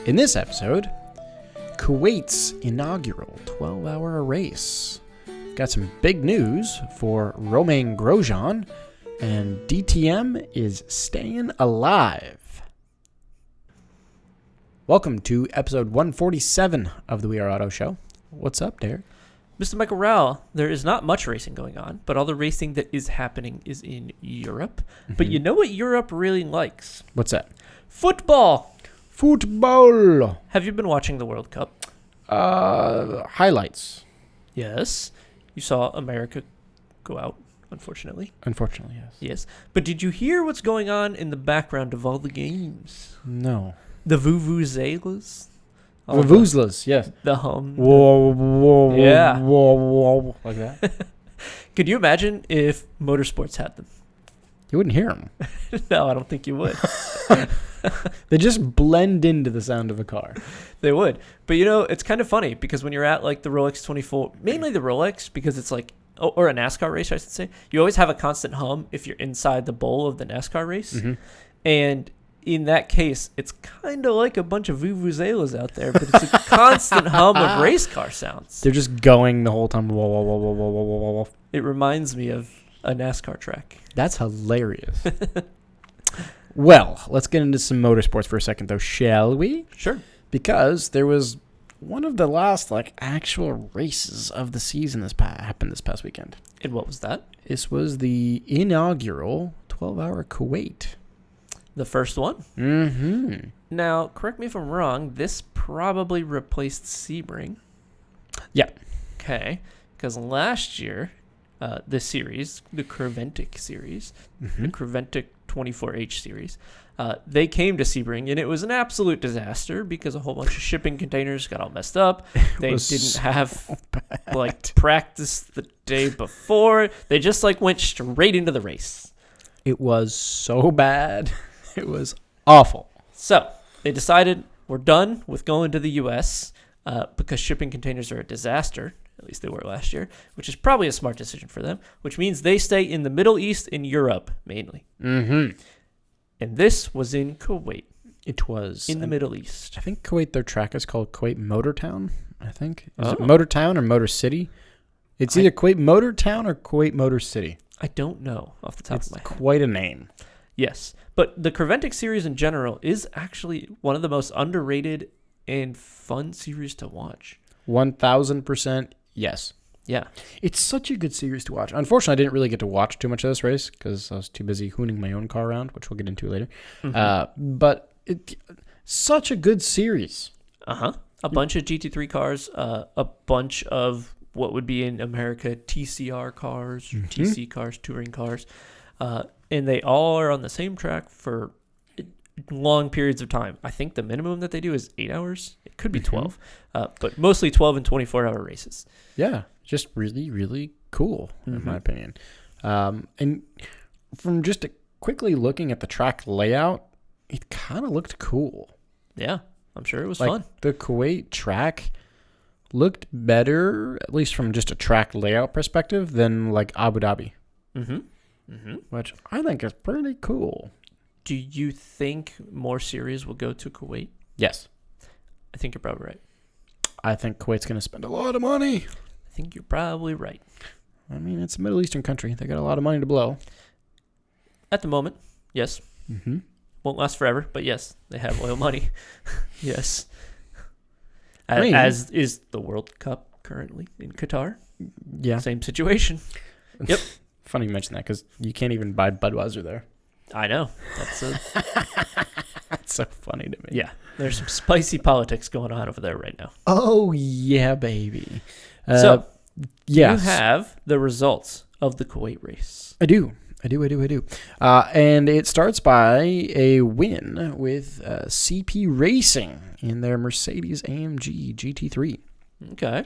In this episode, Kuwait's inaugural 12-hour race. Got some big news for Romain Grosjean, and DTM is staying alive. Welcome to episode 147 of the We Are Auto Show. What's up, Derek? Mr. Michael Rowell, there is not much racing going on, but all the racing that is happening is in Europe. Mm-hmm. But you know what Europe really likes? What's that? Football. Football. Have you been watching the World Cup? Highlights. Yes. You saw America go out, unfortunately. Unfortunately, yes. Yes. But did you hear what's going on in the background of all the games? No. The vuvuzelas? Vuvuzelas, yes. The hum. Whoa, whoa, Yeah. whoa, whoa, like that. Could you imagine if motorsports had them? You wouldn't hear them. No, I don't think you would. They just blend into the sound of a car. They would. But, you know, it's kind of funny because when you're at, like, the Rolex 24, mainly the Rolex, because it's like, or a NASCAR race, I should say, you always have a constant hum if you're inside the bowl of the NASCAR race. Mm-hmm. And in that case, it's kind of like a bunch of vuvuzelas out there, but it's a constant hum of race car sounds. They're just going the whole time. Whoa, whoa, whoa, whoa, whoa, whoa, whoa, whoa. It reminds me of a NASCAR track. That's hilarious. Well, let's get into some motorsports for a second, though, shall we? Sure. Because there was one of the last, actual races of the season happened this past weekend. And what was that? This was the inaugural 12-hour Kuwait. The first one? Mm-hmm. Now, correct me if I'm wrong, this probably replaced Sebring. Yeah. Okay. Because last year, this series, the Kuwait series, the Kuwait 12H series, they came to Sebring, and it was an absolute disaster because a whole bunch of shipping containers got all messed up. They didn't have practice the day before. They just went straight into the race. It was so bad. It was awful. So they decided we're done with going to the U.S. Because shipping containers are a disaster. At least they were last year, which is probably a smart decision for them, which means they stay in the Middle East and Europe mainly. Mm-hmm. And this was in Kuwait. It was. In the Middle East. I think Kuwait, their track is called Kuwait Motor Town, I think. Is it Motor Town or Motor City? It's either Kuwait Motor Town or Kuwait Motor City. I don't know off the top of my head. It's quite a name. Yes. But the Kuwait series in general is actually one of the most underrated and fun series to watch. 1,000% yes. Yeah. It's such a good series to watch. Unfortunately, I didn't really get to watch too much of this race because I was too busy hooning my own car around, which we'll get into later. Mm-hmm. But such a good series. Uh-huh. A bunch of GT3 cars, a bunch of what would be in America TCR cars, TC cars, touring cars. And they all are on the same track for long periods of time. I think the minimum that they do is 8 hours. It could be 12, but mostly 12 and 24-hour races. Yeah, just really, really cool, in my opinion. And from just quickly looking at the track layout, it kind of looked cool. Yeah, I'm sure it was fun. The Kuwait track looked better, at least from just a track layout perspective, than Abu Dhabi. Which I think is pretty cool. Do you think more series will go to Kuwait? Yes. I think you're probably right. I think Kuwait's going to spend a lot of money. I think you're probably right. I mean, it's a Middle Eastern country. They got a lot of money to blow. At the moment, yes. Mm-hmm. Won't last forever, but yes, they have oil money. Yes. As is the World Cup currently in Qatar. Yeah. Same situation. Yep. Funny you mention that because you can't even buy Budweiser there. I know. That's so funny to me. Yeah. There's some spicy politics going on over there right now. Oh, yeah, baby. So, yes. You have the results of the Kuwait race. I do. And it starts by a win with CP Racing in their Mercedes-AMG GT3. Okay.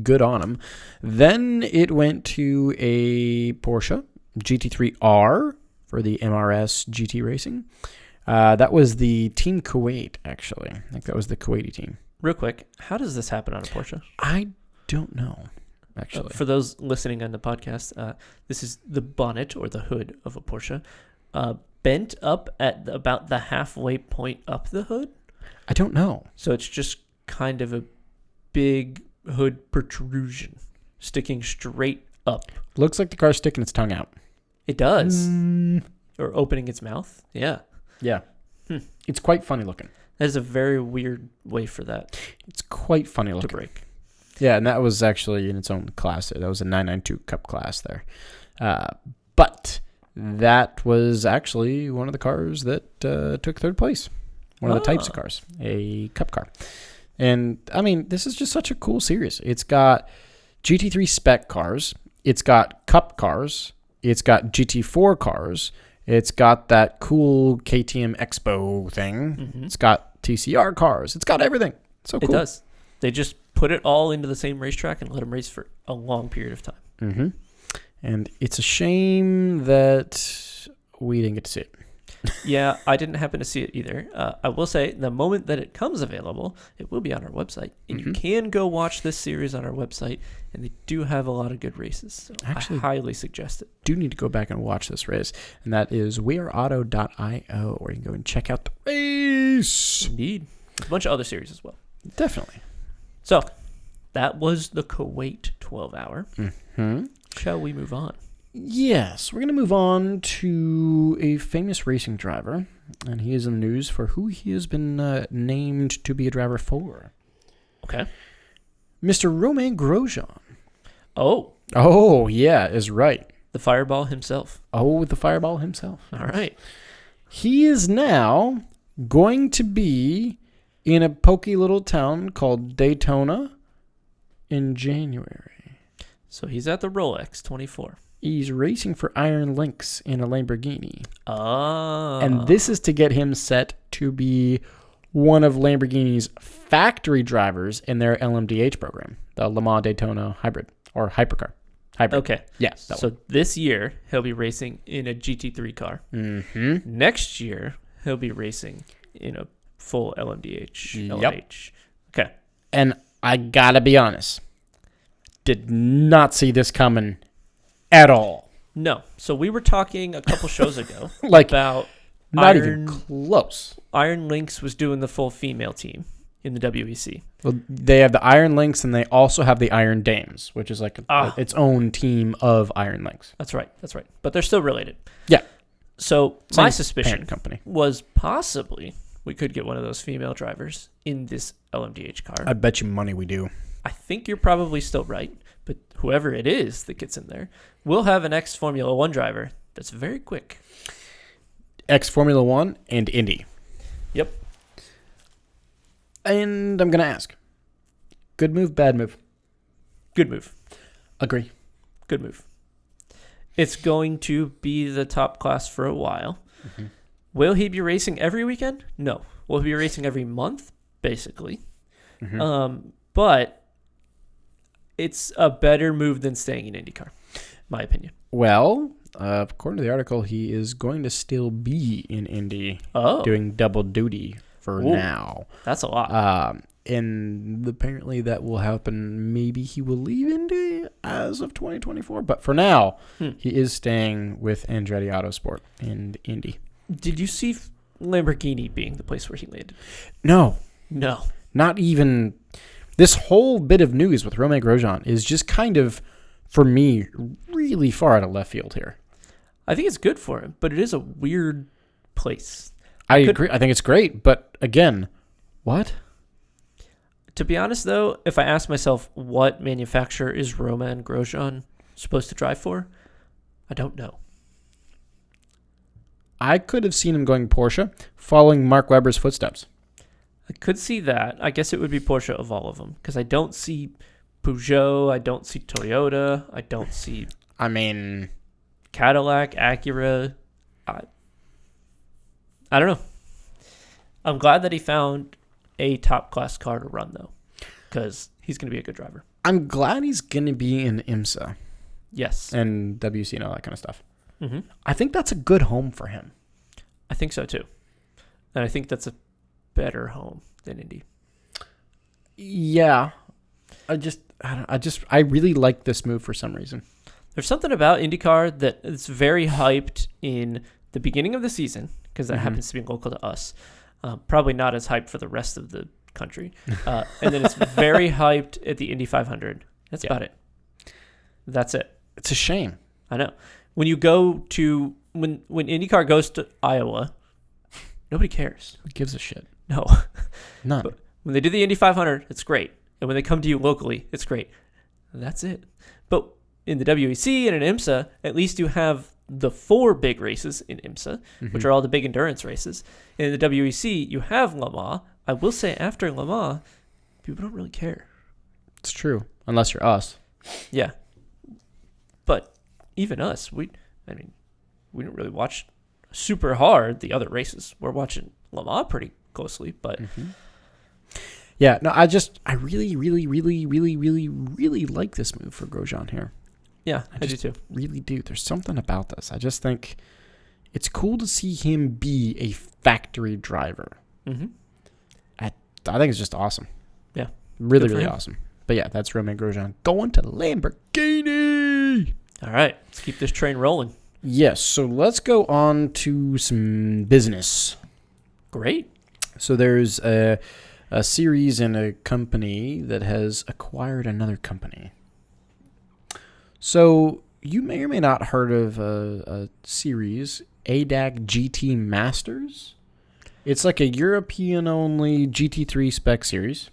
Good on them. Then it went to a Porsche GT3R for the MRS GT Racing. That was the Team Kuwait, actually. I think that was the Kuwaiti team. Real quick, how does this happen on a Porsche? I don't know, actually. For those listening on the podcast, this is the bonnet or the hood of a Porsche, bent up at about the halfway point up the hood. I don't know. So it's just kind of a big hood protrusion sticking straight up. Looks like the car's sticking its tongue out. It does. Or opening its mouth. Yeah. Yeah. It's quite funny looking. That is a very weird way for that It's quite funny to looking. break. Yeah, and that was actually in its own class. That was a 992 Cup class there. But that was actually one of the cars that took third place. One of the types of cars, a Cup car. And, I mean, this is just such a cool series. It's got GT3 spec cars. It's got Cup cars. It's got GT4 cars. It's got that cool KTM Expo thing. Mm-hmm. It's got TCR cars. It's got everything. So cool. It does. They just put it all into the same racetrack and let them race for a long period of time. Mm-hmm. And it's a shame that we didn't get to see it. Yeah, I didn't happen to see it either. I will say, the moment that it comes available, it will be on our website. And you can go watch this series on our website. And they do have a lot of good races. So actually, I highly suggest it. Do need to go back and watch this race. And that is weareauto.io, where you can go and check out the race. Indeed. There's a bunch of other series as well. Definitely. So, that was the Kuwait 12-hour. Mm-hmm. Shall we move on? Yes, we're going to move on to a famous racing driver, and he is in the news for who he has been named to be a driver for. Okay. Mr. Romain Grosjean. Oh, yeah, is right. the Fireball himself. Oh, the Fireball himself. All right. He is now going to be in a pokey little town called Daytona in January. So he's at the Rolex 24. He's racing for Iron Lynx in a Lamborghini. Oh. And this is to get him set to be one of Lamborghini's factory drivers in their LMDh program, the Le Mans Daytona Hybrid, or Hypercar. Hybrid. Okay. Yeah. So this year, he'll be racing in a GT3 car. Mm-hmm. Next year, he'll be racing in a full LMDh. Yep. LMH. Okay. And I gotta be honest, did not see this coming at all. No. So we were talking a couple shows ago Like, about not even close. Iron Lynx was doing the full female team in the WEC. Well, they have the Iron Lynx, and they also have the Iron Dames, which is like its own team of Iron Lynx. That's right. That's right. But they're still related. Yeah. So Same my suspicion parent company was possibly we could get one of those female drivers in this LMDh car. I bet you money we do. I think you're probably still right, but whoever it is that gets in there will have an ex-Formula 1 driver that's very quick. Ex-Formula 1 and Indy. Yep. And I'm going to ask, good move, bad move? Good move. Agree. Good move. It's going to be the top class for a while. Mm-hmm. Will he be racing every weekend? No. Will he be racing every month? Basically. Mm-hmm. But it's a better move than staying in IndyCar, my opinion. Well, according to the article, he is going to still be in Indy doing double duty for now. That's a lot. And apparently that will happen. Maybe he will leave Indy as of 2024. But for now, he is staying with Andretti Autosport in Indy. Did you see Lamborghini being the place where he landed? No. No. Not even. This whole bit of news with Romain Grosjean is just kind of, for me, really far out of left field here. I think it's good for him, but it is a weird place. I agree. I think it's great. But again, what? To be honest, though, if I ask myself what manufacturer is Romain Grosjean supposed to drive for, I don't know. I could have seen him going Porsche, following Mark Webber's footsteps. I could see that. I guess it would be Porsche of all of them, because I don't see Peugeot, I don't see Toyota, I don't see Cadillac, Acura. I don't know. I'm glad that he found a top-class car to run, though, because he's going to be a good driver. I'm glad he's going to be in IMSA. Yes. And WC and all that kind of stuff. Mm-hmm. I think that's a good home for him. I think so, too. And I think that's a better home than Indy. Yeah. I really like this move for some reason. There's something about IndyCar that is very hyped in the beginning of the season, because that happens to be local to us. Probably not as hyped for the rest of the country. And then it's very hyped at the Indy 500. That's about it. That's it. It's a shame. I know. When you go to when IndyCar goes to Iowa, nobody cares. Who gives a shit? No. None. But when they do the Indy 500, it's great. And when they come to you locally, it's great. That's it. But in the WEC and in IMSA, at least you have the 4 big races in IMSA, which are all the big endurance races. In the WEC, you have Le Mans. I will say after Le Mans, people don't really care. It's true. Unless you're us. Yeah. But even us, we don't really watch super hard the other races. We're watching Le Mans pretty closely, but yeah, no, I really, really, really, really, really, really like this move for Grosjean here. yeah, I do too. Really do. There's something about this. I just think it's cool to see him be a factory driver. Mm-hmm. I think it's just awesome. Yeah. Really, Good for really him. awesome. But yeah, that's Romain Grosjean going to Lamborghini. All right, let's keep this train rolling. Yes, so let's go on to some business. Great. So there's a series and a company that has acquired another company. So you may or may not heard of a series, ADAC GT Masters. It's like a European-only GT3 spec series.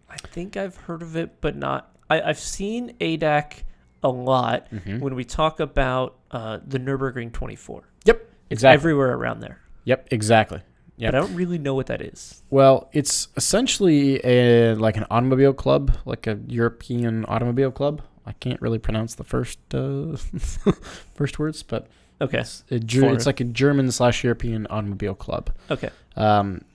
I think I've heard of it, but not. I've seen ADAC a lot when we talk about the Nürburgring 24. Yep, It's exactly. everywhere around there. Yep, exactly. Yep. But I don't really know what that is. Well, it's essentially like an automobile club, like a European automobile club. I can't really pronounce the first first words, but Okay. it's like a German/European automobile club. Okay.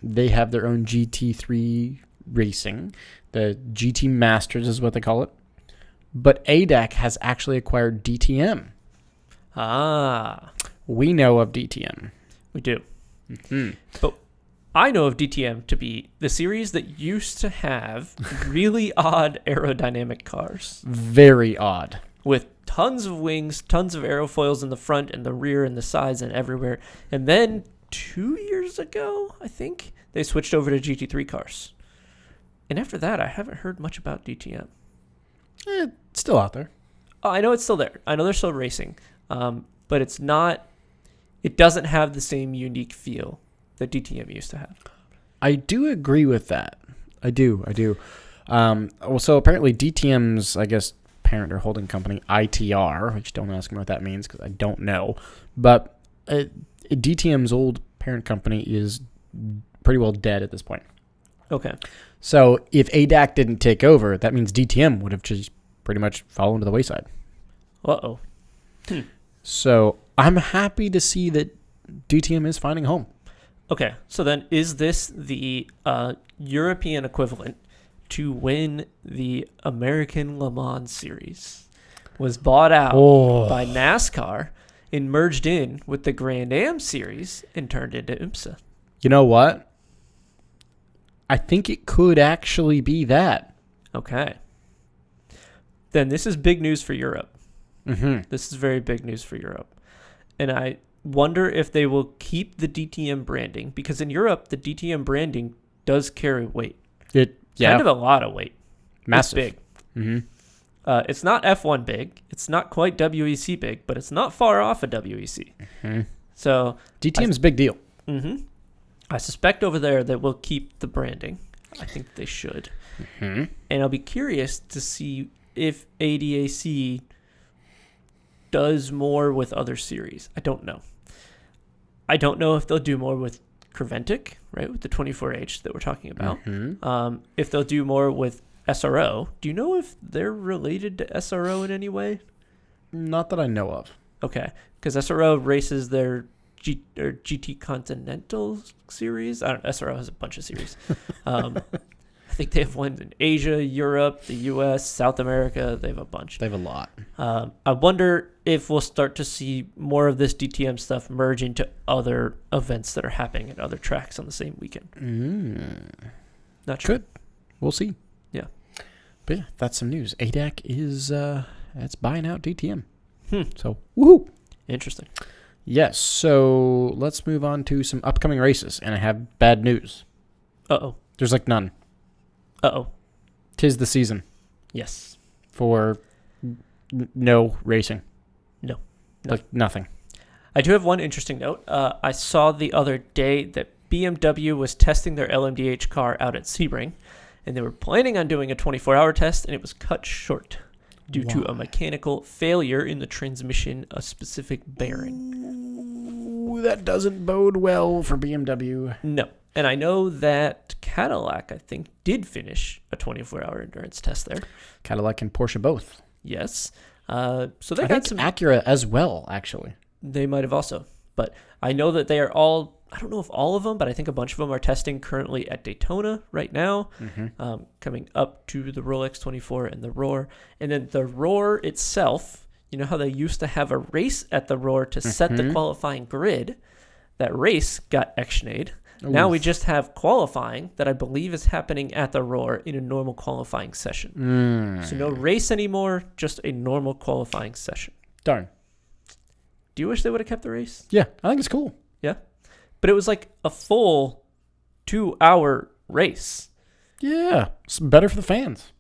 They have their own GT3 racing. The GT Masters is what they call it. But ADAC has actually acquired DTM. Ah, We know of DTM. we do. Mm-hmm. But I know of DTM to be the series that used to have really odd aerodynamic cars Very odd. with tons of wings, tons of aerofoils in the front and the rear and the sides and everywhere. And then 2 years ago, I think, they switched over to GT3 cars. And after that, I haven't heard much about DTM. It's still out there. Oh, I know it's still there. I know they're still racing. But it's not, it doesn't have the same unique feel that DTM used to have. I do agree with that. I do. So apparently DTM's, I guess, parent or holding company, ITR, which don't ask me what that means because I don't know. But DTM's old parent company is pretty well dead at this point. Okay. So if ADAC didn't take over, that means DTM would have just pretty much fallen to the wayside. Uh-oh. So I'm happy to see that DTM is finding a home. Okay, so then is this the European equivalent to when the American Le Mans series was bought out by NASCAR and merged in with the Grand Am series and turned into IMSA? You know what? I think it could actually be that. Okay. Then this is big news for Europe. Mm-hmm. This is very big news for Europe. And I wonder if they will keep the DTM branding, because in Europe, the DTM branding does carry weight. Kind of a lot of weight. Massive. It's big. Mm-hmm. It's not F1 big. It's not quite WEC big, but it's not far off of WEC. Mm-hmm. So DTM's a big deal. Mm-hmm. I suspect over there that we'll keep the branding. I think they should. Mm-hmm. And I'll be curious to see if ADAC does more with other series. I don't know. I don't know if they'll do more with Creventic, right, with the 24H that we're talking about. Mm-hmm. If they'll do more with SRO. Do you know if they're related to SRO in any way? Not that I know of. Okay, because SRO races their GT Continental series. SRO has a bunch of series. I think they have ones in Asia, Europe, the U.S., South America. They have a bunch. They have a lot. I wonder if we'll start to see more of this DTM stuff merge into other events that are happening at other tracks on the same weekend. Not sure. Good. We'll see. Yeah. But yeah, that's some news. ADAC is it's buying out DTM. Hmm. So, woohoo! Interesting. Yes, so let's move on to some upcoming races, and I have bad news. Uh-oh. There's like none. Uh-oh. 'Tis the season Yes. for no racing. No. Like nothing. I do have one interesting note. I saw the other day that BMW was testing their LMDh car out at Sebring, and they were planning on doing a 24-hour test, and it was cut short due to a mechanical failure in the transmission, a specific bearing. Ooh, that doesn't bode well for BMW. No. And I know that Cadillac, I think, did finish a 24-hour endurance test there. Cadillac and Porsche both. Yes. So they I got think some... Acura as well, actually. They might have also. But I know that they are all... I don't know if all of them, but I think a bunch of them are testing currently at Daytona right now, coming up to the Rolex 24 and the Roar. And then the Roar itself, you know how they used to have a race at the Roar to set the qualifying grid? That race got X'd. Now we just have qualifying that I believe is happening at the Roar in a normal qualifying session. So no race anymore, just a normal qualifying session. Darn. Do you wish they would have kept the race? Yeah, I think it's cool. Yeah. But it was like a full 2-hour race. Yeah, it's better for the fans.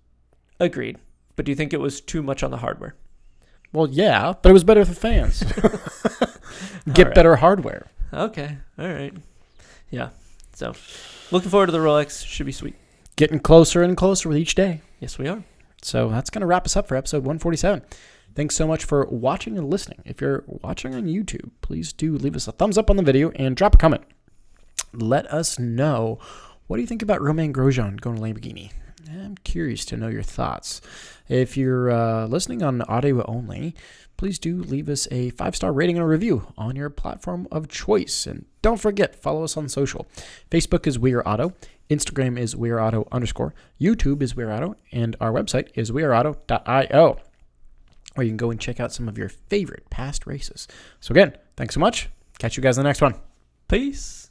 Agreed. But do you think it was too much on the hardware? Well, yeah, but it was better for the fans. Get better hardware. Okay. All right. Yeah. So, looking forward to the Rolex. Should be sweet. Getting closer and closer with each day. Yes, we are. So that's going to wrap us up for episode 147. Thanks so much for watching and listening. If you're watching on YouTube, please do leave us a thumbs up on the video and drop a comment. Let us know, what do you think about Romain Grosjean going to Lamborghini? I'm curious to know your thoughts. If you're listening on audio only, please do leave us a 5-star rating and a review on your platform of choice. And don't forget, follow us on social. Facebook is We Are Auto. Instagram is We Are Auto _. YouTube is We Are Auto. And our website is weareauto.io, where you can go and check out some of your favorite past races. So again, thanks so much. Catch you guys in the next one. Peace.